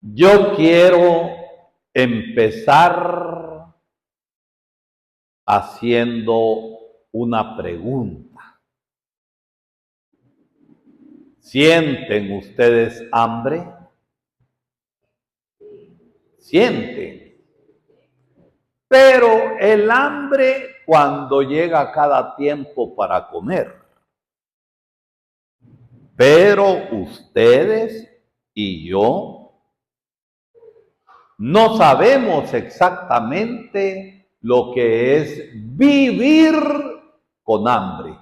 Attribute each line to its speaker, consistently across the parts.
Speaker 1: Yo quiero empezar haciendo una pregunta. ¿Sienten ustedes hambre? Sienten. Pero el hambre cuando llega cada tiempo para comer. Pero ustedes y yo no sabemos exactamente lo que es vivir con hambre.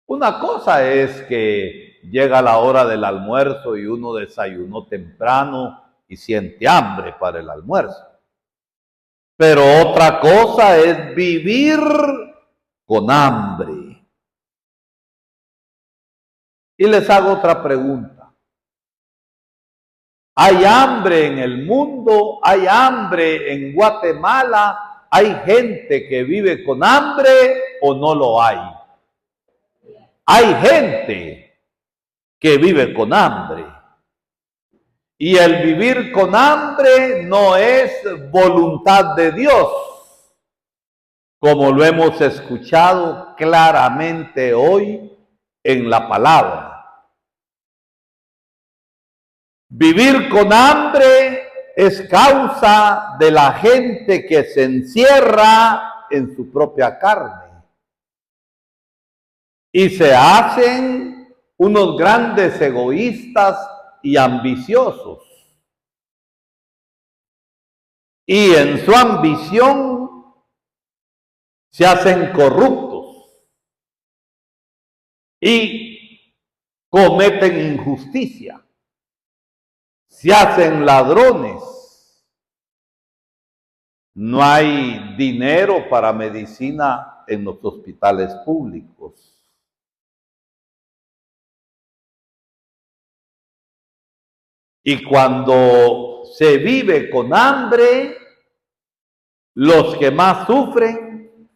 Speaker 1: Una cosa es que llega la hora del almuerzo y uno desayunó temprano y siente hambre para el almuerzo. Pero otra cosa es vivir con hambre. Y les hago otra pregunta. Hay hambre en el mundo, hay hambre en Guatemala, hay gente que vive con hambre o no lo hay. Hay gente que vive con hambre. Y el vivir con hambre no es voluntad de Dios, como lo hemos escuchado claramente hoy en la palabra. Vivir con hambre es causa de la gente que se encierra en su propia carne y se hacen unos grandes egoístas y ambiciosos. Y en su ambición se hacen corruptos y cometen injusticia. Se hacen ladrones. No hay dinero para medicina en los hospitales públicos. Y cuando se vive con hambre, los que más sufren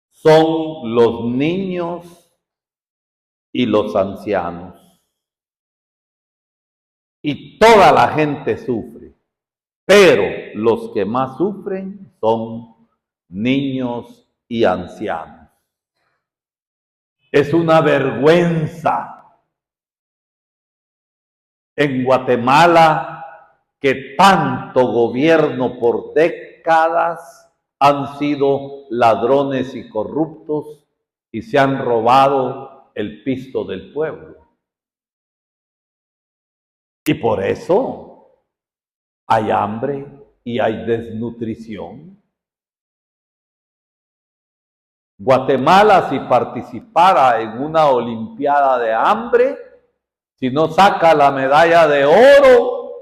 Speaker 1: son los niños y los ancianos. Y toda la gente sufre, pero los que más sufren son niños y ancianos. Es una vergüenza en Guatemala que tanto gobierno por décadas han sido ladrones y corruptos y se han robado el pisto del pueblo. Y por eso hay hambre y hay desnutrición. Guatemala, si participara en una olimpiada de hambre, si no saca la medalla de oro,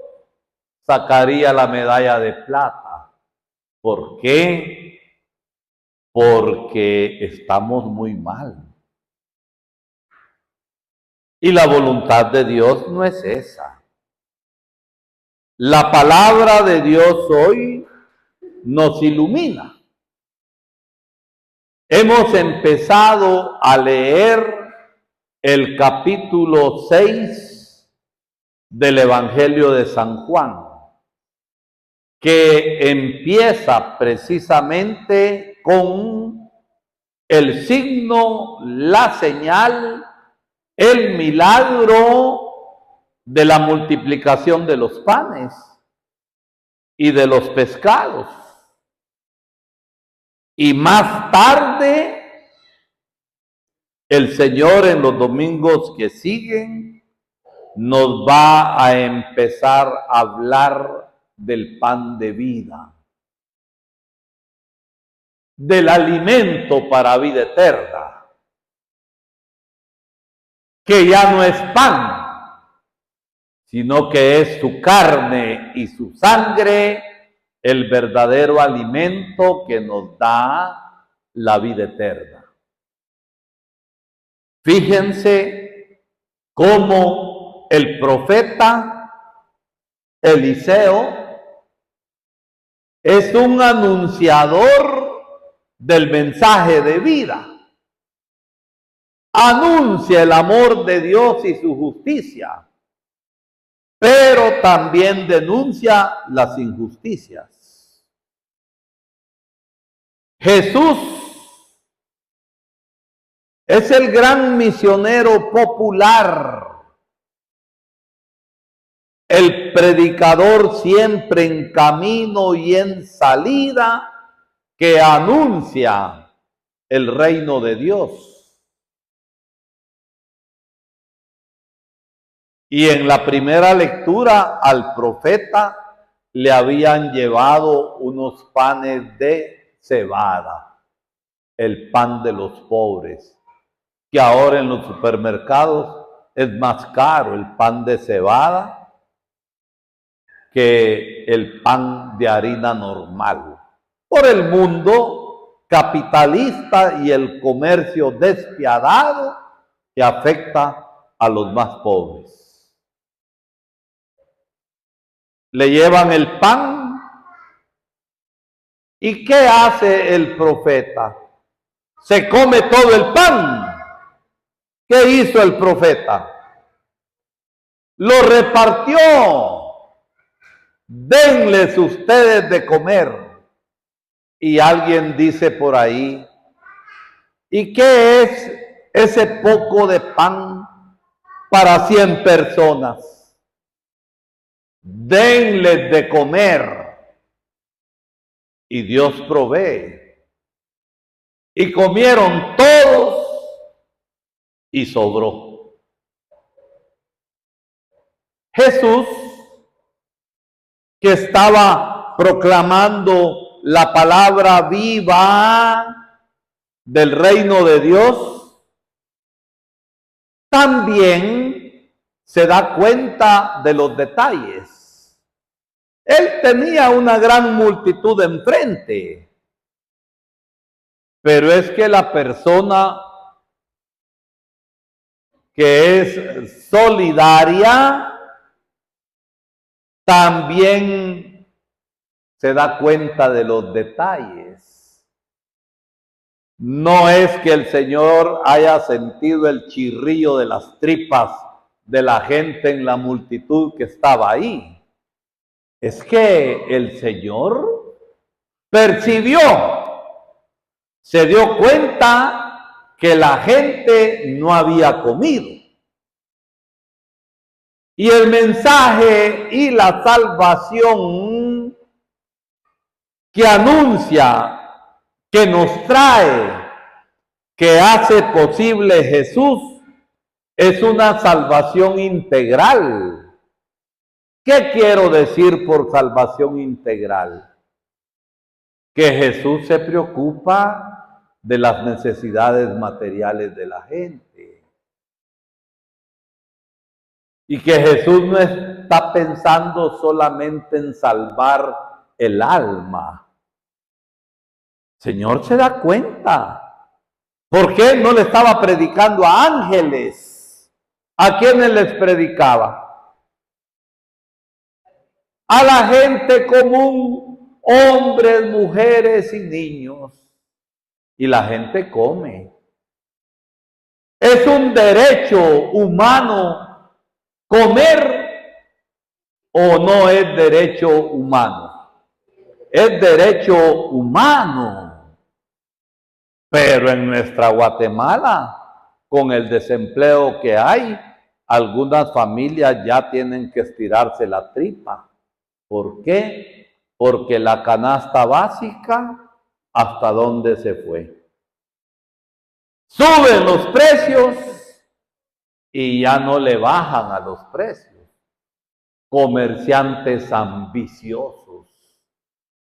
Speaker 1: sacaría la medalla de plata. ¿Por qué? Porque estamos muy mal. Y la voluntad de Dios no es esa. La palabra de Dios hoy nos ilumina. Hemos empezado a leer el capítulo 6 del Evangelio de San Juan, que empieza precisamente con el signo, la señal, el milagro de la multiplicación de los panes y de los pescados. Y más tarde, el Señor en los domingos que siguen nos va a empezar a hablar del pan de vida, del alimento para vida eterna, que ya no es pan, sino que es su carne y su sangre, el verdadero alimento que nos da la vida eterna. Fíjense cómo el profeta Eliseo es un anunciador del mensaje de vida. Anuncia el amor de Dios y su justicia. pero también denuncia las injusticias. Jesús es el gran misionero popular, el predicador siempre en camino y en salida que anuncia el reino de Dios. Y en la primera lectura al profeta le habían llevado unos panes de cebada, el pan de los pobres, que ahora en los supermercados es más caro el pan de cebada que el pan de harina normal, por el mundo capitalista y el comercio despiadado que afecta a los más pobres. Le llevan el pan. ¿Y qué hace el profeta? Se come todo el pan. ¿Qué hizo el profeta? Lo repartió. Denles ustedes de comer. Y alguien dice por ahí, ¿y qué es ese poco de pan para 100 personas? Denles de comer. Y Dios provee. Y comieron todos y sobró. Jesús, que estaba proclamando la palabra viva del reino de Dios, también se da cuenta de los detalles. Él tenía una gran multitud enfrente, pero es que la persona que es solidaria también se da cuenta de los detalles. No es que el Señor haya sentido el chirrío de las tripas de la gente en la multitud que estaba ahí. Es que el Señor percibió, se dio cuenta que la gente no había comido. Y el mensaje y la salvación que anuncia, que nos trae, que hace posible Jesús, es una salvación integral. ¿Qué quiero decir por salvación integral? Que Jesús se preocupa de las necesidades materiales de la gente. Y que Jesús no está pensando solamente en salvar el alma. Señor se da cuenta. ¿Por qué no le estaba predicando a ángeles? ¿A quiénes les predicaba? A la gente común, hombres, mujeres y niños. Y la gente come. Es un derecho humano comer, o no es derecho humano. Es derecho humano. Pero en nuestra Guatemala, con el desempleo que hay, algunas familias ya tienen que estirarse la tripa. ¿Por qué? Porque la canasta básica, ¿hasta dónde se fue? Suben los precios y ya no le bajan a los precios. Comerciantes ambiciosos,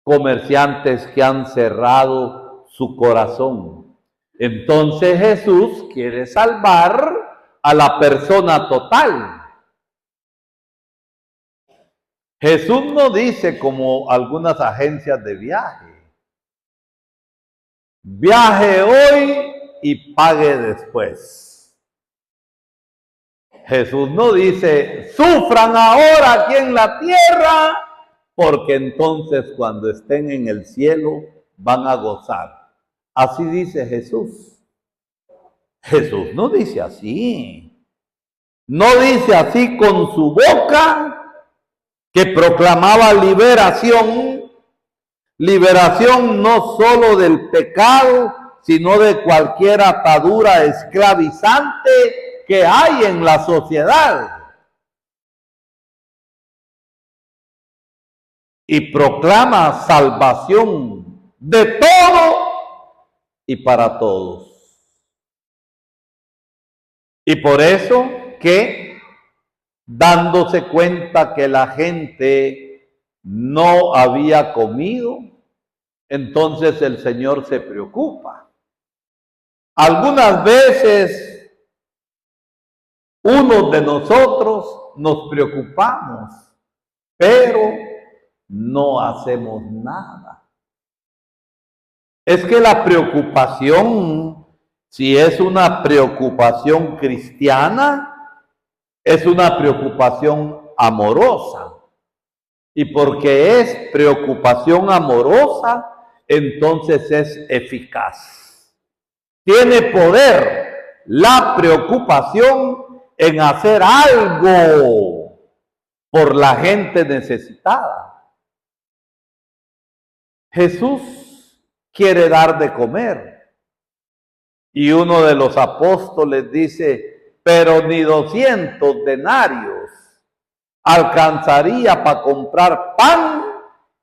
Speaker 1: comerciantes que han cerrado su corazón. Entonces Jesús quiere salvar a la persona total. Jesús no dice como algunas agencias de viaje: viaje hoy y pague después. Jesús no dice: sufran ahora aquí en la tierra, porque entonces cuando estén en el cielo van a gozar. Así dice Jesús. Jesús no dice así. No dice así con su boca, que proclamaba liberación, liberación no solo del pecado, sino de cualquier atadura esclavizante que hay en la sociedad. Y proclama salvación de todo y para todos. Y por eso que, dándose cuenta que la gente no había comido, entonces el Señor se preocupa. Algunas veces unos de nosotros nos preocupamos, pero no hacemos nada. Es que la preocupación, si es una preocupación cristiana, es una preocupación amorosa. Y porque es preocupación amorosa, entonces es eficaz. Tiene poder la preocupación en hacer algo por la gente necesitada. Jesús quiere dar de comer. Y uno de los apóstoles dice, pero ni 200 denarios alcanzaría para comprar pan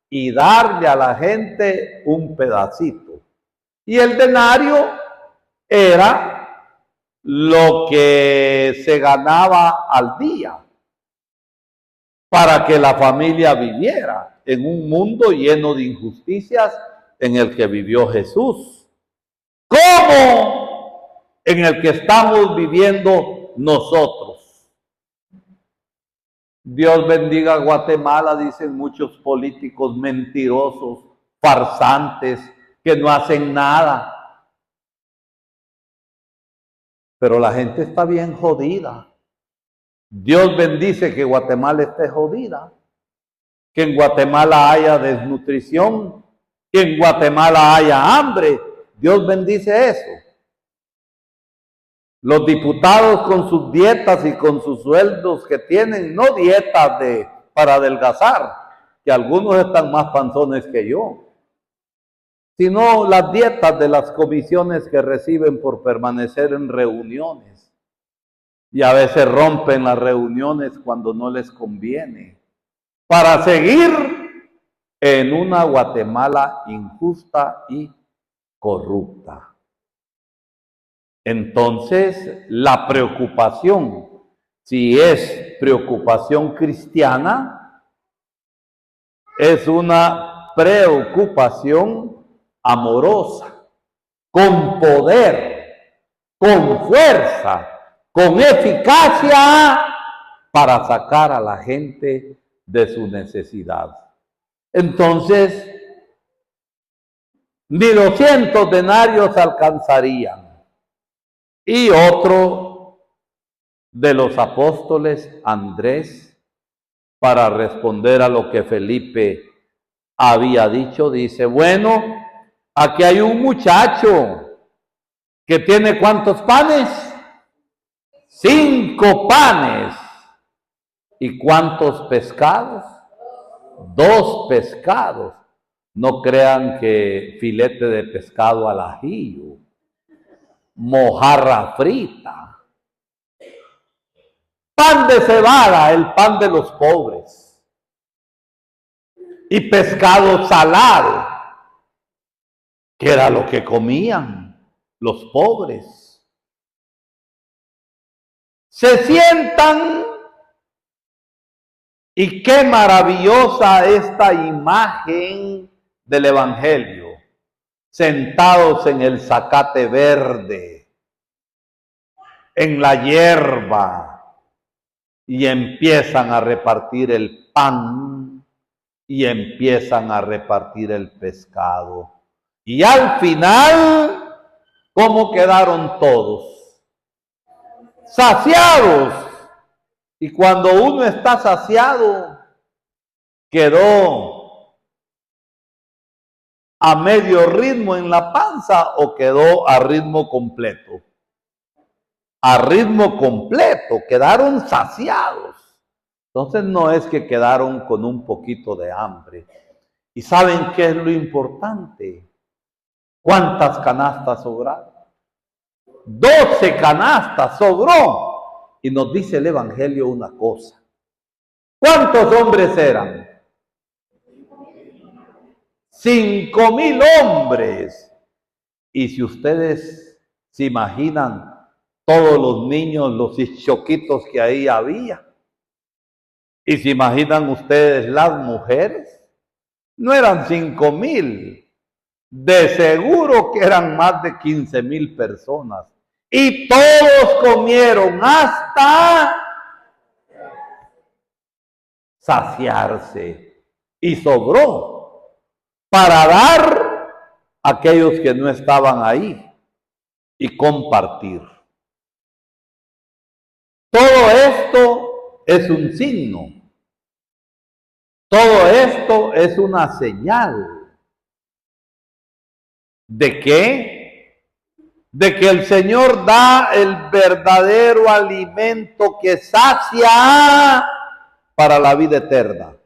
Speaker 1: y darle a la gente un pedacito. Y el denario era lo que se ganaba al día para que la familia viviera en un mundo lleno de injusticias en el que vivió Jesús, como en el que estamos viviendo nosotros. Dios bendiga a Guatemala, dicen muchos políticos mentirosos, farsantes, que no hacen nada. Pero la gente está bien jodida. Dios bendice que Guatemala esté jodida, que en Guatemala haya desnutrición, que en Guatemala haya hambre. Dios bendice eso. Los diputados con sus dietas y con sus sueldos que tienen, no dietas para adelgazar, que algunos están más panzones que yo, sino las dietas de las comisiones que reciben por permanecer en reuniones. Y a veces rompen las reuniones cuando no les conviene, para seguir en una Guatemala injusta y corrupta. Entonces, la preocupación, si es preocupación cristiana, es una preocupación amorosa, con poder, con fuerza, con eficacia, para sacar a la gente de su necesidad. Entonces, ni 200 denarios alcanzarían. Y otro de los apóstoles, Andrés, para responder a lo que Felipe había dicho, dice, bueno, aquí hay un muchacho que tiene ¿cuántos panes? 5 panes. ¿Y cuántos pescados? 2 pescados. No crean que filete de pescado al ajillo, mojarra frita, pan de cebada, el pan de los pobres, y pescado salado, que era lo que comían los pobres. Se sientan, y qué maravillosa esta imagen del Evangelio, sentados en el zacate verde, en la hierba, y empiezan a repartir el pan, y empiezan a repartir el pescado. Y al final, ¿cómo quedaron todos? Saciados. Y cuando uno está saciado, quedó a medio ritmo en la panza o quedó a ritmo completo. A ritmo completo, quedaron saciados. Entonces no es que quedaron con un poquito de hambre. ¿Y saben qué es lo importante? ¿Cuántas canastas sobraron? 12 canastas sobró. Y nos dice el Evangelio una cosa. ¿Cuántos hombres eran? 5,000 hombres. Y si ustedes se imaginan todos los niños, los choquitos que ahí había, y se imaginan ustedes las mujeres, no eran 5,000, de seguro que eran más de 15,000 personas. Y todos comieron hasta saciarse. Y sobró para dar a aquellos que no estaban ahí y compartir. Todo esto es un signo. Todo esto es una señal. ¿De qué? De que el Señor da el verdadero alimento que sacia para la vida eterna.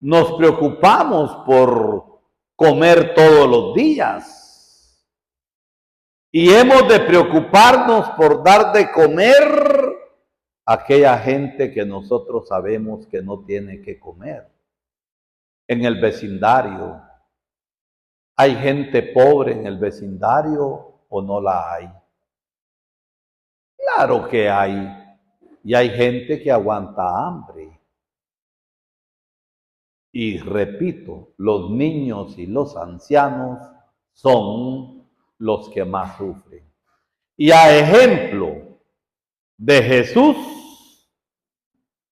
Speaker 1: Nos preocupamos por comer todos los días y hemos de preocuparnos por dar de comer a aquella gente que nosotros sabemos que no tiene que comer. En el vecindario, ¿hay gente pobre en el vecindario o no la hay? Claro que hay. Y hay gente que aguanta hambre. Y repito, los niños y los ancianos son los que más sufren. Y a ejemplo de Jesús,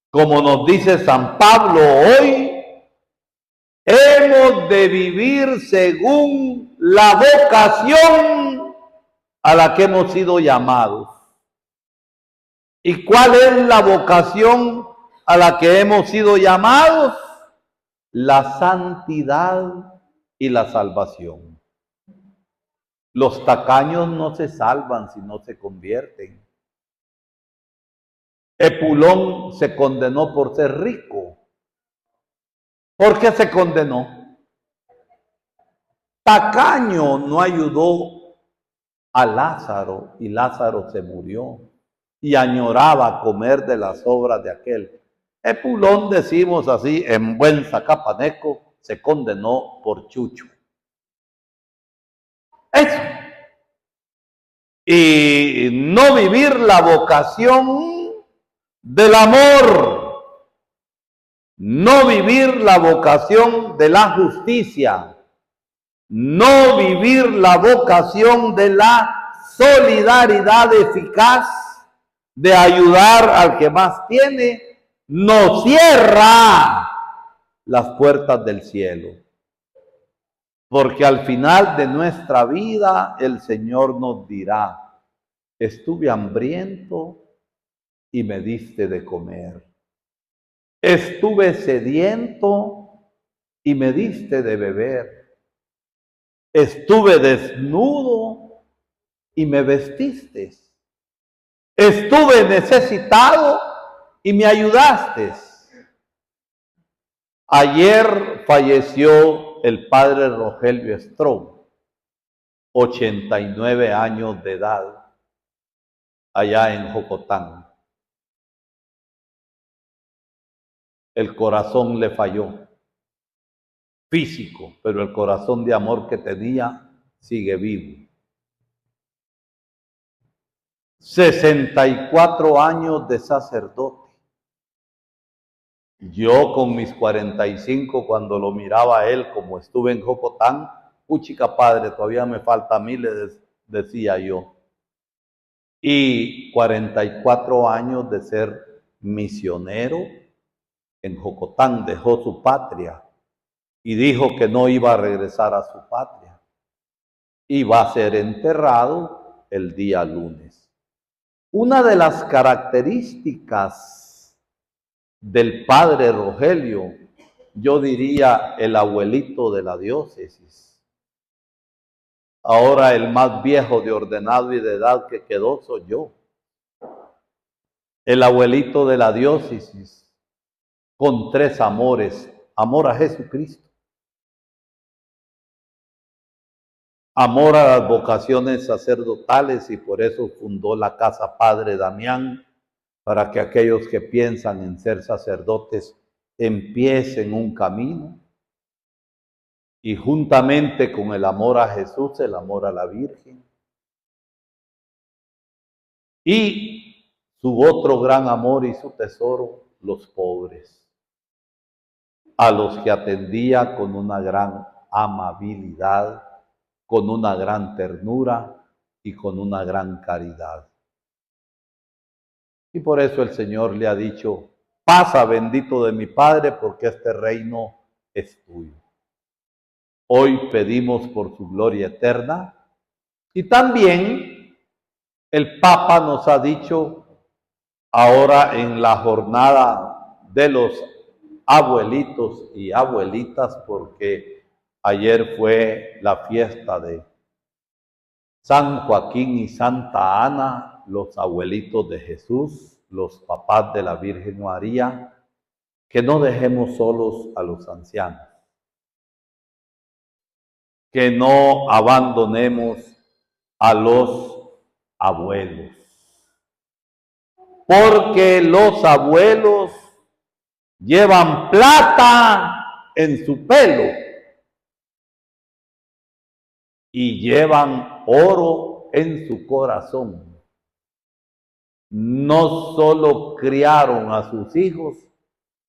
Speaker 1: como nos dice San Pablo hoy, hemos de vivir según la vocación a la que hemos sido llamados. ¿Y cuál es la vocación a la que hemos sido llamados? La santidad y la salvación. Los tacaños no se salvan si no se convierten. Epulón se condenó por ser rico. ¿Por qué se condenó? Tacaño no ayudó a Lázaro y Lázaro se murió y añoraba comer de las obras de aquel. Epulón, decimos así, en buen zacapaneco, se condenó por chucho. Eso. Y no vivir la vocación del amor, no vivir la vocación de la justicia, no vivir la vocación de la solidaridad eficaz, de ayudar al que más tiene, nos cierra las puertas del cielo. Porque al final de nuestra vida el Señor nos dirá, estuve hambriento y me diste de comer. Estuve sediento y me diste de beber. Estuve desnudo y me vestiste. Estuve necesitado y me ayudaste. Ayer falleció el padre Rogelio Strong, 89 años de edad, allá en Jocotán. El corazón le falló, físico, pero el corazón de amor que tenía sigue vivo. 64 años de sacerdote. Yo con mis 45, cuando lo miraba a él, como estuve en Jocotán, puchica padre, todavía me falta a mí, le decía yo. Y 44 años de ser misionero en Jocotán, dejó su patria y dijo que no iba a regresar a su patria. Y va a ser enterrado el día lunes. Una de las características del padre Rogelio, yo diría el abuelito de la diócesis. Ahora el más viejo de ordenado y de edad que quedó soy yo. el abuelito de la diócesis, con 3 amores: amor a Jesucristo, amor a las vocaciones sacerdotales, y por eso fundó la Casa Padre Damián, para que aquellos que piensan en ser sacerdotes empiecen un camino, y juntamente con el amor a Jesús, el amor a la Virgen. Y su otro gran amor y su tesoro, los pobres, a los que atendía con una gran amabilidad, con una gran ternura y con una gran caridad. Y por eso el Señor le ha dicho: pasa, bendito de mi Padre, porque este reino es tuyo. Hoy pedimos por su gloria eterna, y también el Papa nos ha dicho ahora en la jornada de los abuelitos y abuelitas, porque ayer fue la fiesta de San Joaquín y Santa Ana, los abuelitos de Jesús, los papás de la Virgen María, que no dejemos solos a los ancianos, que no abandonemos a los abuelos, porque los abuelos llevan plata en su pelo y llevan oro en su corazón. No solo criaron a sus hijos,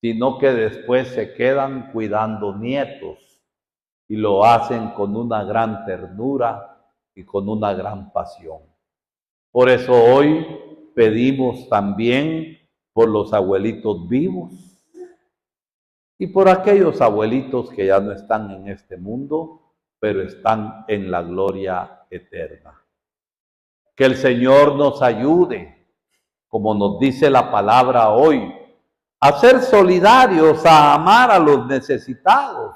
Speaker 1: sino que después se quedan cuidando nietos, y lo hacen con una gran ternura y con una gran pasión. Por eso hoy pedimos también por los abuelitos vivos y por aquellos abuelitos que ya no están en este mundo, pero están en la gloria eterna. Que el Señor nos ayude, como nos dice la palabra hoy, a ser solidarios, a amar a los necesitados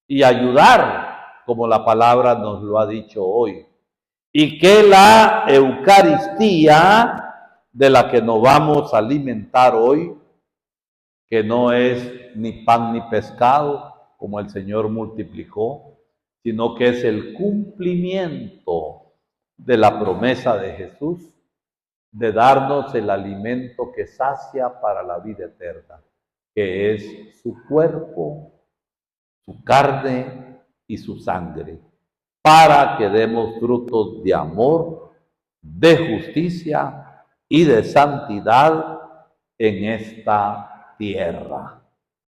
Speaker 1: y ayudar, como la palabra nos lo ha dicho hoy. Y que la Eucaristía, de la que nos vamos a alimentar hoy, que no es ni pan ni pescado, como el Señor multiplicó, sino que es el cumplimiento de la promesa de Jesús de darnos el alimento que sacia para la vida eterna, que es su cuerpo, su carne y su sangre, para que demos frutos de amor, de justicia y de santidad en esta tierra.